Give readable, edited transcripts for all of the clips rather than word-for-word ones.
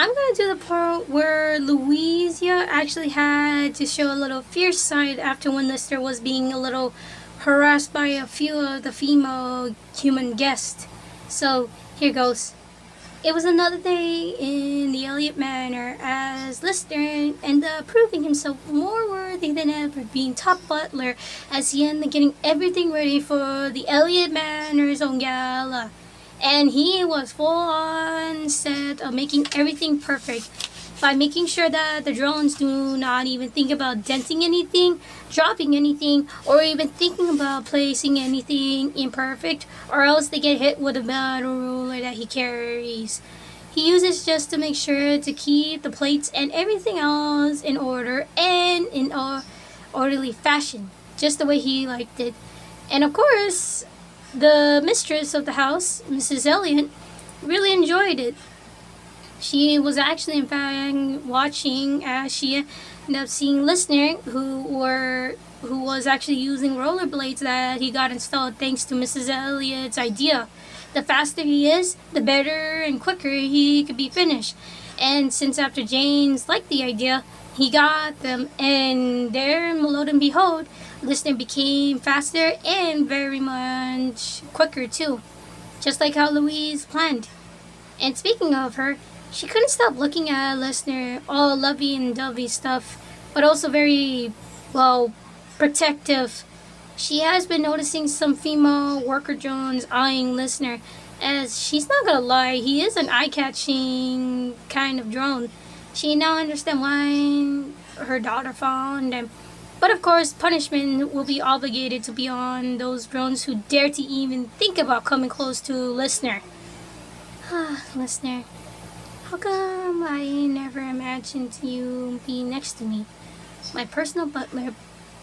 I'm gonna do the part where Louisa actually had to show a little fierce side after when Lister was being a little harassed by a few of the female human guests. So here goes. It was another day in the Elliot Manor as Lister ended up proving himself more worthy than ever, being top butler as he ended up getting everything ready for the Elliot Manor's own gala. And he was full on set of making everything perfect by making sure that the drones do not even think about denting anything, dropping anything, or even thinking about placing anything imperfect, or else they get hit with a metal ruler that he carries. He uses just to make sure to keep the plates and everything else in order and in a orderly fashion, just the way he liked it. And of course, the mistress of the house, Mrs. Elliot, really enjoyed it. She was actually, in fact, watching as she ended up seeing Listener, who was actually using rollerblades that he got installed thanks to Mrs. Elliott's idea. The faster he is, the better and quicker he could be finished. And since after James liked the idea, he got them, and there, lo and behold, Listener became faster and very much quicker too, just like how Louise planned. And speaking of her, she couldn't stop looking at Listener, all lovey and dovey stuff, but also very, well, protective. She has been noticing some female worker drones eyeing Listener, as she's not gonna lie, he is an eye-catching kind of drone. She now understands why her daughter found him. But of course, punishment will be obligated to be on those drones who dare to even think about coming close to Listener. Listener, how come I never imagined you being next to me? My personal butler.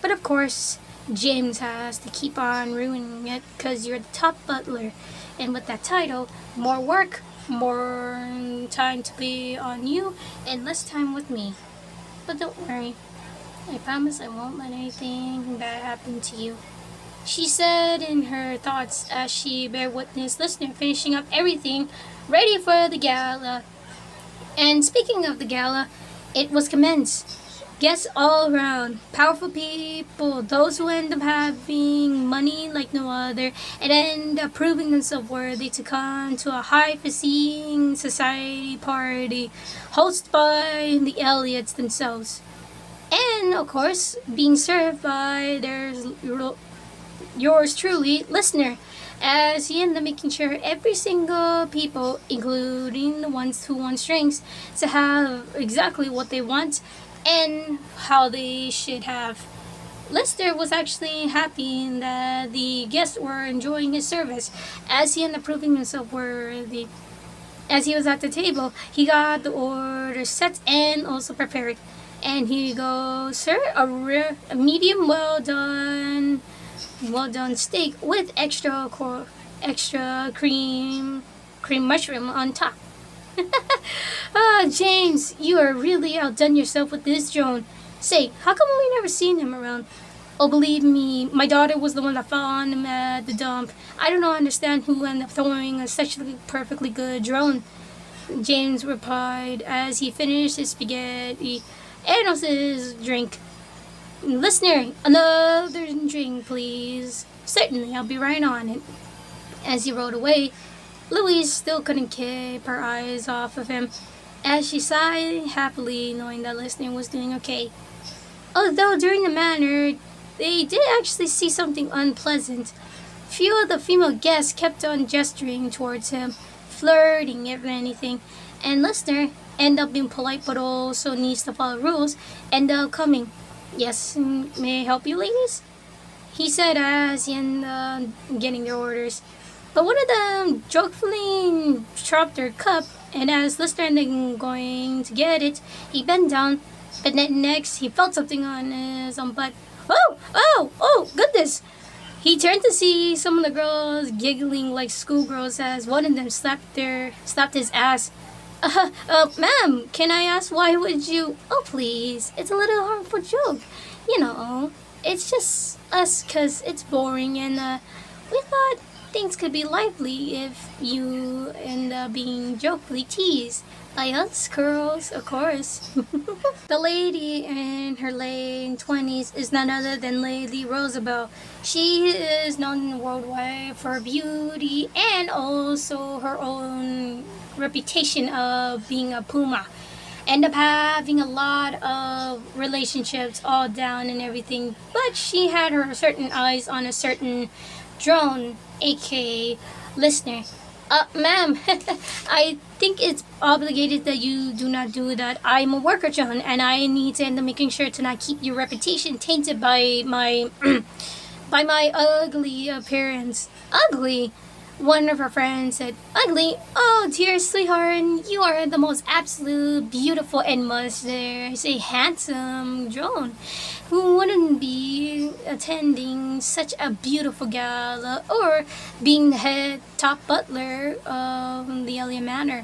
But of course, James has to keep on ruining it because you're the top butler. And with that title, more work, more time to be on you, and less time with me. But don't worry, I promise I won't let anything bad happen to you. She said in her thoughts as she bare witness Listener finishing up everything ready for the gala. And speaking of the gala, it was commenced. Guests all around, powerful people, those who end up having money like no other, and end up proving themselves worthy to come to a high-physique society party hosted by the Elliots themselves. And, of course, being served by yours truly, Listener, as he ended up making sure every single people, including the ones who want drinks, to have exactly what they want and how they should have. Lister was actually happy that the guests were enjoying his service, as he ended up proving himself worthy. As he was at the table, he got the order set and also prepared. And here you go, sir, a medium well done steak with extra cream mushroom on top. James, you are really outdone yourself with this drone. Say, how come we never seen him around? Oh, believe me, my daughter was the one that found him at the dump. I don't understand who ended up throwing such a perfectly good drone. James replied as he finished his spaghetti and also his drink. Listener, another drink, please. Certainly, I'll be right on it. As he rode away, Louise still couldn't keep her eyes off of him, as she sighed happily, knowing that Listener was doing okay. Although during the manor, they did actually see something unpleasant. Few of the female guests kept on gesturing towards him, flirting if anything, and Listener ended up being polite but also needs to follow rules, ended up coming. Yes, may I help you, ladies? He said as he ended up getting their orders. But one of them jokefully dropped their cup, and as Lister ended up going to get it, he bent down, but then next he felt something on his own butt. Oh, goodness! He turned to see some of the girls giggling like schoolgirls as one of them slapped his ass. Ma'am, can I ask why would you? Oh, please, it's a little harmful joke. You know, it's just us 'cause it's boring and, we thought things could be lively if you end up being jokingly teased. Yes, girls, of course. The lady in her late 20s is none other than Lady Roosevelt. She is known worldwide for her beauty and also her own reputation of being a puma. End up having a lot of relationships all down and everything, but she had her certain eyes on a certain drone, aka listener. Ma'am, I think it's obligated that you do not do that. I'm a worker, John, and I need to end up making sure to not keep your reputation tainted by my by my ugly appearance. Ugly? One of her friends said, Ugly? Oh, dear sweetheart, you are the most absolute beautiful and must dare say handsome drone. Who wouldn't be attending such a beautiful gala or being the head top butler of the Elia Manor?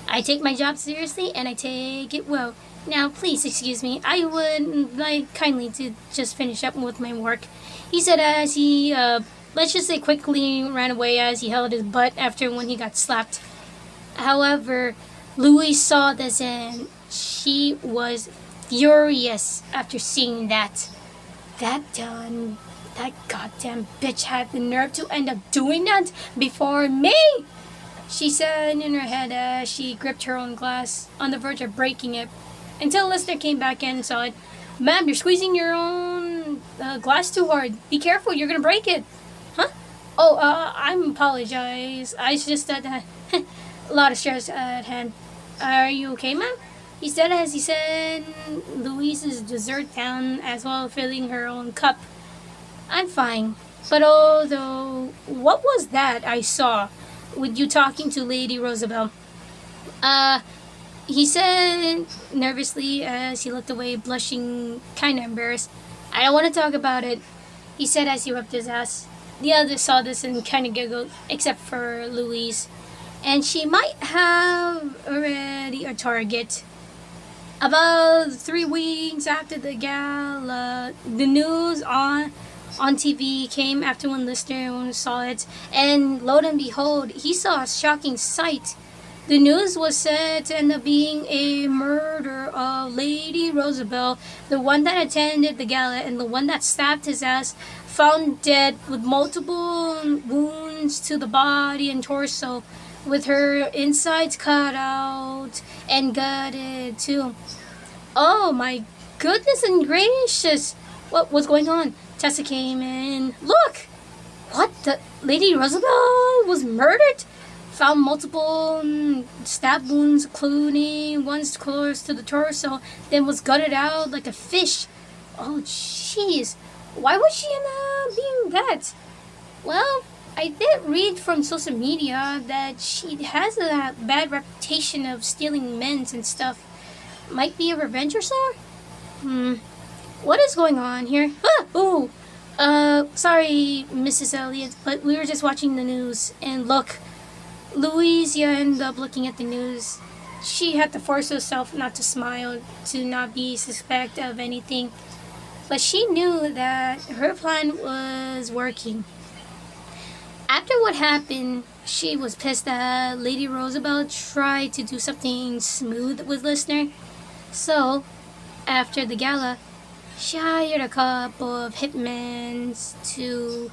I take my job seriously and I take it well. Now, please excuse me. I would like kindly to just finish up with my work. He said as he, let's just say quickly ran away as he held his butt after when he got slapped. However, Louise saw this and she was furious after seeing that. That goddamn bitch had the nerve to end up doing that before me! She said in her head as she gripped her own glass, on the verge of breaking it, until Lister came back in and saw it. Ma'am, you're squeezing your own glass too hard. Be careful, you're gonna break it. Huh? Oh, I apologize. I just had a lot of stress at hand. Are you okay, ma'am? He said as he set Louise's dessert down as well filling her own cup. I'm fine. But although, what was that I saw with you talking to Lady Roosevelt? Uh, he said nervously as he looked away, blushing kind of embarrassed. I don't want to talk about it, he said as he rubbed his ass. The others saw this and kind of giggled, except for Louise. And she might have already a target. About 3 weeks after the gala, the news on TV came after when Lister saw it, and lo and behold, he saw a shocking sight. The news was said to end up being a murder of Lady Roosevelt, the one that attended the gala and the one that stabbed his ass, found dead with multiple wounds to the body and torso, with her insides cut out and gutted too. Oh my goodness and gracious! What was going on? Tessa came in. Look! What? The Lady Roosevelt was murdered? Found multiple stab wounds, including ones close to the torso, then was gutted out like a fish. Oh, jeez. Why would she end up being that? Well, I did read from social media that she has a bad reputation of stealing men's and stuff. Might be a revenge or so? What is going on here? Ooh. Sorry, Mrs. Elliot, but we were just watching the news, and look, Louisa ended up looking at the news. She had to force herself not to smile, to not be suspect of anything, but she knew that her plan was working. After what happened, she was pissed that Lady Roosevelt tried to do something smooth with Listener. So, after the gala, she hired a couple of hitmen to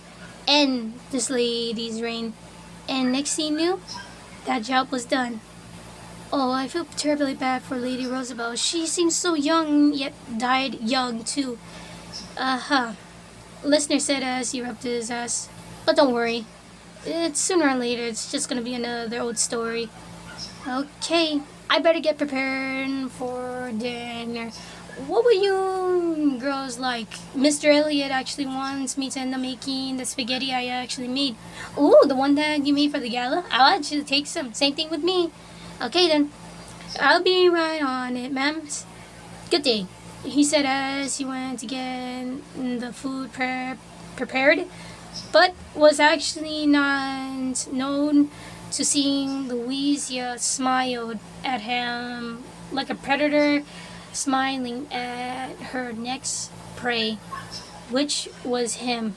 end this lady's reign. And next thing you knew, that job was done. Oh, I feel terribly bad for Lady Roosevelt. She seems so young, yet died young too. Listener said as he rubbed his ass. But don't worry. It's sooner or later, it's just gonna be another old story. Okay, I better get prepared for dinner. What would you girls like? Mr. Elliot actually wants me to end up making the spaghetti I actually made. Ooh, the one that you made for the gala? I'll actually take some. Same thing with me. Okay then. I'll be right on it, ma'am. Good day, he said as he went to get the food prepared, but was actually not known to seeing Louisa smiled at him like a predator smiling at her next prey, which was him.